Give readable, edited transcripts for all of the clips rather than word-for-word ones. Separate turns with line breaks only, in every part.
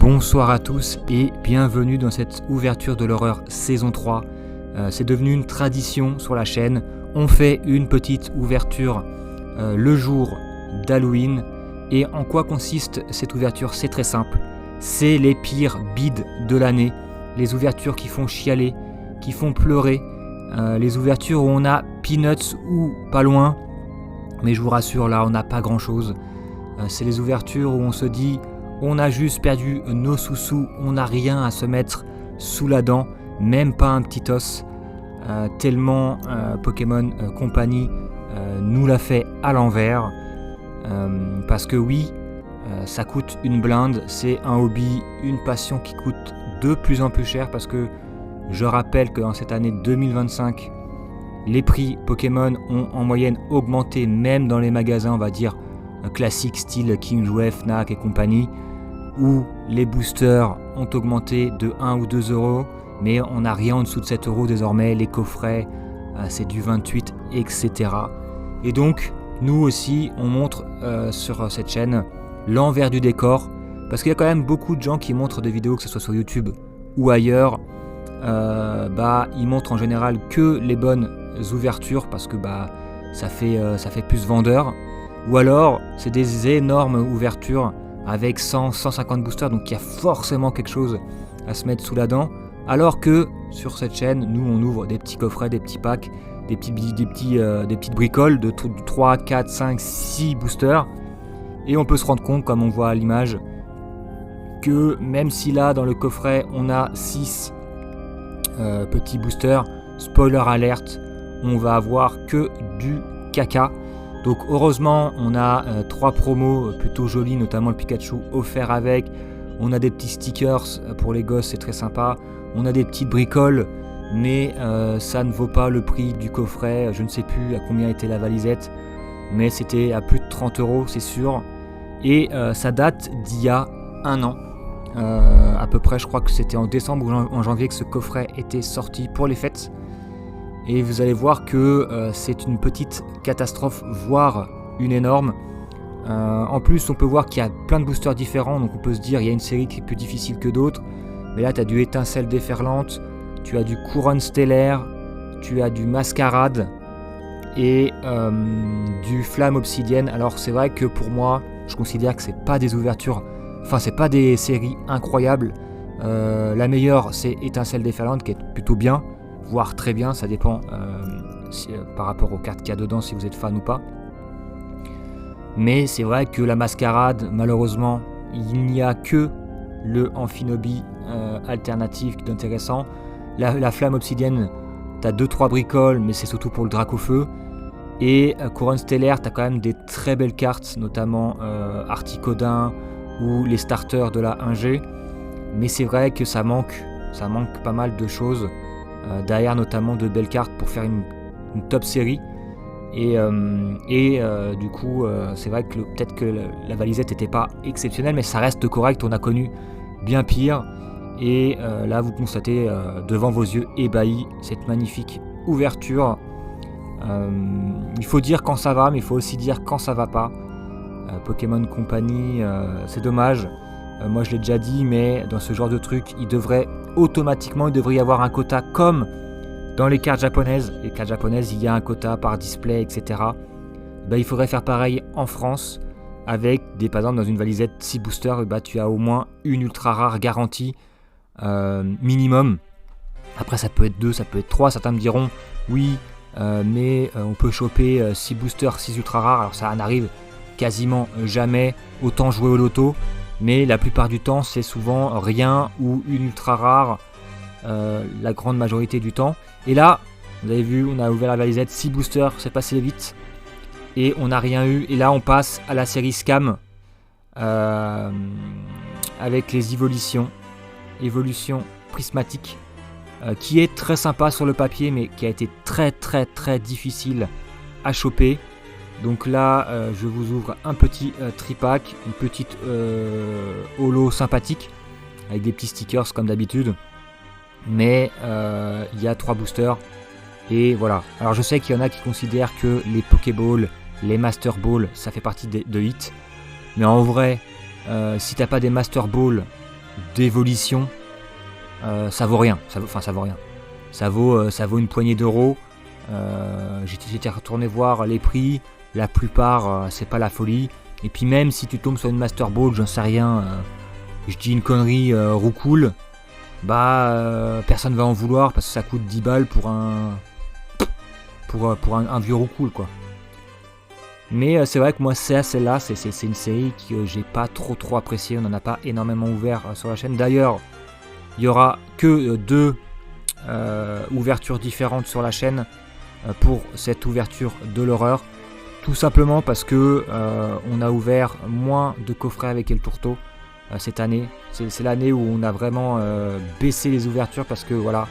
Bonsoir à tous et bienvenue dans cette ouverture de l'horreur saison 3. C'est devenu une tradition sur la chaîne. On fait une petite ouverture le jour d'Halloween. Et en quoi consiste cette ouverture? C'est très simple. C'est les pires bides de l'année. Les ouvertures qui font chialer, qui font pleurer. Les ouvertures où on a Peanuts ou pas loin. Mais je vous rassure, là on n'a pas grand chose. C'est les ouvertures où on se dit on a juste perdu nos sous-sous, on n'a rien à se mettre sous la dent, même pas un petit os. Tellement Pokémon Company nous l'a fait à l'envers. Parce que oui, ça coûte une blinde, c'est un hobby, une passion qui coûte de plus en plus cher parce que je rappelle que dans cette année 2025, les prix Pokémon ont en moyenne augmenté, même dans les magasins, on va dire, classiques style King Jouet, Fnac et compagnie, où les boosters ont augmenté de 1 ou 2 euros, mais on n'a rien en dessous de 7 euros désormais, les coffrets, c'est du 28, etc. Et donc, nous aussi, on montre sur cette chaîne l'envers du décor, parce qu'il y a quand même beaucoup de gens qui montrent des vidéos, que ce soit sur YouTube ou ailleurs, ils montrent en général que les bonnes ouvertures, parce que ça fait plus vendeur, ou alors c'est des énormes ouvertures avec 100-150 boosters, donc il y a forcément quelque chose à se mettre sous la dent, alors que sur cette chaîne, nous on ouvre des petits coffrets, des petits packs, des petites bricoles de 3, 4, 5, 6 boosters, et on peut se rendre compte, comme on voit à l'image, que même si là dans le coffret on a 6 petits boosters, spoiler alerte, on va avoir que du caca. Donc heureusement on a 3 promos plutôt jolies, notamment le Pikachu offert avec, on a des petits stickers pour les gosses, c'est très sympa, on a des petites bricoles, mais ça ne vaut pas le prix du coffret. Je ne sais plus à combien était la valisette, mais c'était à plus de 30 euros, c'est sûr, et ça date d'il y a un an à peu près. Je crois que c'était en décembre ou en janvier que ce coffret était sorti pour les fêtes. Et vous allez voir que c'est une petite catastrophe, voire une énorme. En plus, on peut voir qu'il y a plein de boosters différents, donc on peut se dire il y a une série qui est plus difficile que d'autres. Mais là, tu as du étincelle déferlante, tu as du couronne stellaire, tu as du mascarade et du flamme obsidienne. Alors c'est vrai que pour moi, je considère que c'est pas des ouvertures, c'est pas des séries incroyables. La meilleure, c'est étincelle déferlante, qui est plutôt bien, voire très bien, ça dépend par rapport aux cartes qu'il y a dedans, si vous êtes fan ou pas. Mais c'est vrai que la mascarade, malheureusement, il n'y a que le Amphinobi alternatif qui est intéressant. La flamme obsidienne, t'as 2-3 bricoles, mais c'est surtout pour le Dracofeu. Et couronne stellaire, t'as quand même des très belles cartes, notamment Articodin ou les starters de la 1G. Mais c'est vrai que ça manque pas mal de choses. Derrière notamment de belles cartes pour faire une top série, et du coup c'est vrai que peut-être que la valisette n'était pas exceptionnelle, mais ça reste correct. On a connu bien pire, et là vous constatez devant vos yeux ébahis cette magnifique ouverture. Il faut dire quand ça va, mais il faut aussi dire quand ça va pas. Pokémon Company, c'est dommage. Moi je l'ai déjà dit, mais dans ce genre de truc, il devrait y avoir un quota comme dans les cartes japonaises. Les cartes japonaises, il y a un quota par display, etc. Il faudrait faire pareil en France, avec par exemple dans une valisette 6 boosters, tu as au moins une ultra rare garantie minimum. Après ça peut être 2, ça peut être 3, certains me diront oui, mais on peut choper 6 boosters, 6 ultra rares. Alors ça n'arrive quasiment jamais, autant jouer au loto. Mais la plupart du temps, c'est souvent rien ou une ultra rare, la grande majorité du temps. Et là, vous avez vu, on a ouvert la valisette, 6 boosters, c'est passé vite. Et on n'a rien eu. Et là, on passe à la série Scam, avec les évolutions prismatiques, qui est très sympa sur le papier, mais qui a été très très très difficile à choper. Donc là, je vous ouvre un petit tripack, une petite holo sympathique, avec des petits stickers comme d'habitude. Mais il y a 3 boosters, et voilà. Alors je sais qu'il y en a qui considèrent que les Pokéballs, les Master Balls, ça fait partie de hits. Mais en vrai, si t'as pas des Master Balls, d'évolution, ça vaut rien. Ça vaut rien. Ça vaut une poignée d'euros. J'étais retourné voir les prix. La plupart, c'est pas la folie. Et puis même si tu tombes sur une Master Ball, j'en sais rien, je dis une connerie, roucoule, personne va en vouloir parce que ça coûte 10 balles pour un vieux roucoule, quoi. Mais c'est vrai que moi, celle-là, c'est une série que j'ai pas trop appréciée. On n'en a pas énormément ouvert sur la chaîne. D'ailleurs, il y aura que 2 ouvertures différentes sur la chaîne pour cette ouverture de l'horreur. Tout simplement parce que on a ouvert moins de coffrets avec El Tourteau cette année. C'est l'année où on a vraiment baissé les ouvertures parce que voilà,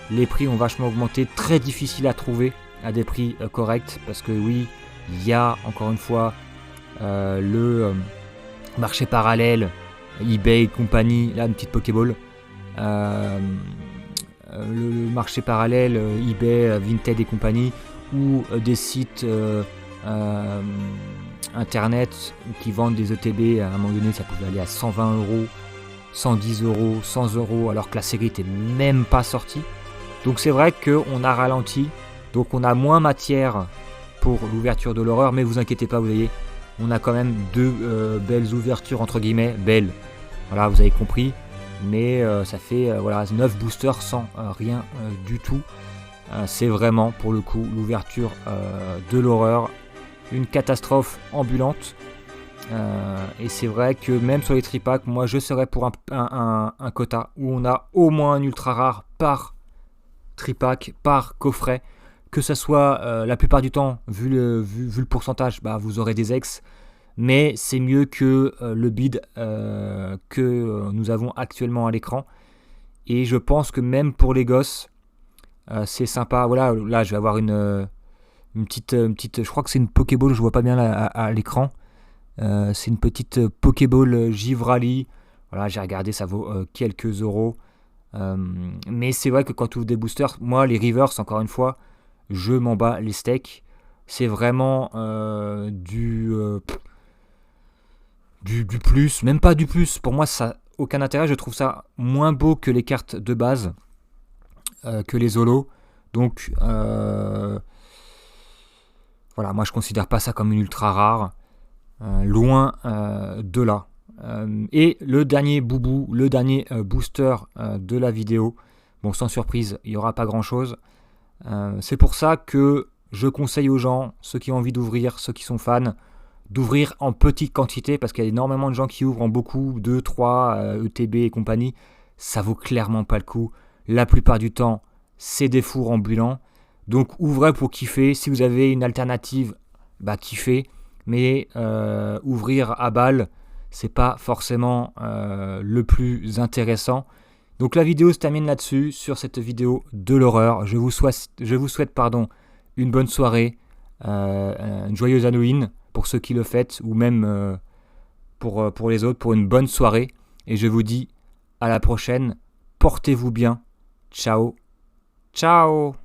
les prix ont vachement augmenté. Très difficile à trouver à des prix corrects parce que oui, il y a encore une fois le marché parallèle, eBay et compagnie, là une petite Pokéball. Le marché parallèle, eBay, Vinted et compagnie, ou des sites internet qui vendent des ETB. À un moment donné, ça pouvait aller à 120 euros, 110 euros, 100 euros, alors que la série n'était même pas sortie. Donc c'est vrai qu'on a ralenti, donc on a moins matière pour l'ouverture de l'horreur, mais vous inquiétez pas, vous voyez, on a quand même 2 belles ouvertures, entre guillemets, belles. Voilà, vous avez compris. Mais ça fait 9 boosters sans rien du tout. C'est vraiment pour le coup l'ouverture de l'horreur, une catastrophe ambulante. Et c'est vrai que même sur les tripacks, moi je serais pour un quota où on a au moins un ultra rare par tripack, par coffret. Que ça soit la plupart du temps, vu le pourcentage, vous aurez des ex. Mais c'est mieux que le bid que nous avons actuellement à l'écran. Et je pense que même pour les gosses, c'est sympa. Voilà, là je vais avoir une petite, je crois que c'est une Pokéball, je vois pas bien là, à l'écran. C'est une petite Pokéball Givrali. Voilà, j'ai regardé, ça vaut quelques euros. Mais c'est vrai que quand tu ouvres des boosters, moi les reverse, encore une fois, je m'en bats les steaks. C'est vraiment du plus, même pas du plus. Pour moi, ça n'a aucun intérêt. Je trouve ça moins beau que les cartes de base, que les holos. Donc, voilà, moi je considère pas ça comme une ultra rare. Loin de là. Et le dernier boubou, le dernier booster de la vidéo. Bon, sans surprise, il n'y aura pas grand chose. C'est pour ça que je conseille aux gens, ceux qui ont envie d'ouvrir, ceux qui sont fans, d'ouvrir en petite quantité, parce qu'il y a énormément de gens qui ouvrent en beaucoup, 2, 3, ETB et compagnie. Ça vaut clairement pas le coup. La plupart du temps, c'est des fours ambulants. Donc ouvrez pour kiffer. Si vous avez une alternative, kiffez. Mais ouvrir à balle, c'est pas forcément le plus intéressant. Donc la vidéo se termine là-dessus, sur cette vidéo de l'horreur. Je vous souhaite une bonne soirée, une joyeuse Halloween pour ceux qui le fêtent, ou même pour les autres, pour une bonne soirée. Et je vous dis à la prochaine. Portez-vous bien. Ciao. Ciao.